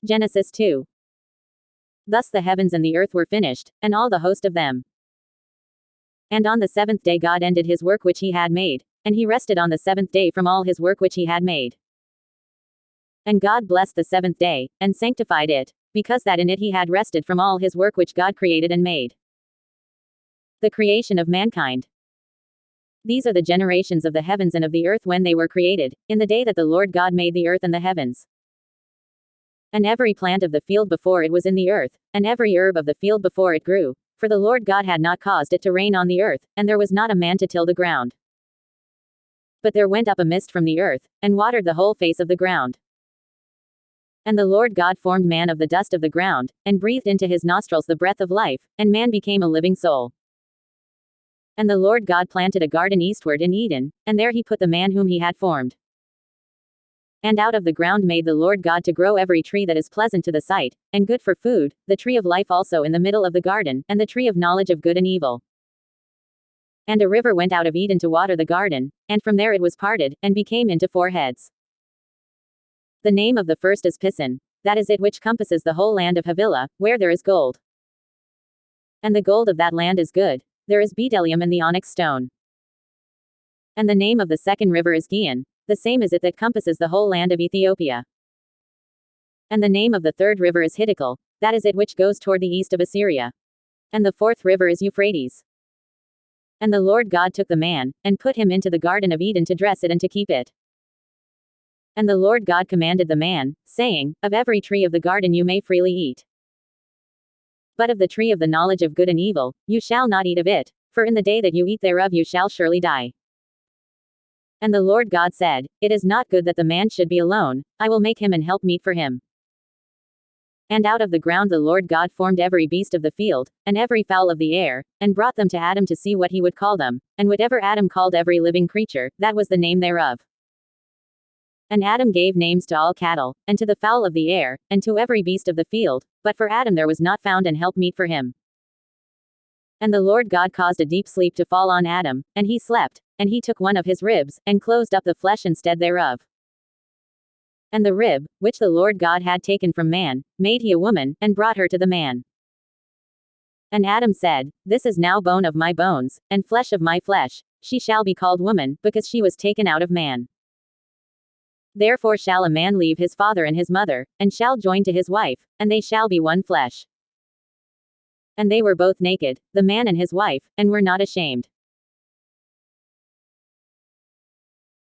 Genesis 2. Thus the heavens and the earth were finished, and all the host of them. And on the seventh day God ended his work which he had made, and he rested on the seventh day from all his work which he had made. And God blessed the seventh day, and sanctified it, because that in it he had rested from all his work which God created and made. The creation of mankind. These are the generations of the heavens and of the earth when they were created, in the day that the Lord God made the earth and the heavens. And every plant of the field before it was in the earth, and every herb of the field before it grew, for the Lord God had not caused it to rain on the earth, and there was not a man to till the ground. But there went up a mist from the earth, and watered the whole face of the ground. And the Lord God formed man of the dust of the ground, and breathed into his nostrils the breath of life, and man became a living soul. And the Lord God planted a garden eastward in Eden, and there he put the man whom he had formed. And out of the ground made the Lord God to grow every tree that is pleasant to the sight, and good for food, the tree of life also in the middle of the garden, and the tree of knowledge of good and evil. And a river went out of Eden to water the garden, and from there it was parted, and became into 4 heads. The name of the first is Pison, that is it which compasses the whole land of Havilah, where there is gold. And the gold of that land is good, there is bdellium and the onyx stone. And the name of the second river is Gihon, the same is it that compasses the whole land of Ethiopia. And the name of the third river is Hiddekel, that is it which goes toward the east of Assyria. And the fourth river is Euphrates. And the Lord God took the man, and put him into the garden of Eden to dress it and to keep it. And the Lord God commanded the man, saying, Of every tree of the garden you may freely eat. But of the tree of the knowledge of good and evil, you shall not eat of it, for in the day that you eat thereof you shall surely die. And the Lord God said, It is not good that the man should be alone, I will make him an helpmeet for him. And out of the ground the Lord God formed every beast of the field, and every fowl of the air, and brought them to Adam to see what he would call them, and whatever Adam called every living creature, that was the name thereof. And Adam gave names to all cattle, and to the fowl of the air, and to every beast of the field, but for Adam there was not found an helpmeet for him. And the Lord God caused a deep sleep to fall on Adam, and he slept, and he took one of his ribs, and closed up the flesh instead thereof. And the rib, which the Lord God had taken from man, made he a woman, and brought her to the man. And Adam said, This is now bone of my bones, and flesh of my flesh, she shall be called woman, because she was taken out of man. Therefore shall a man leave his father and his mother, and shall join to his wife, and they shall be one flesh. And they were both naked, the man and his wife, and were not ashamed.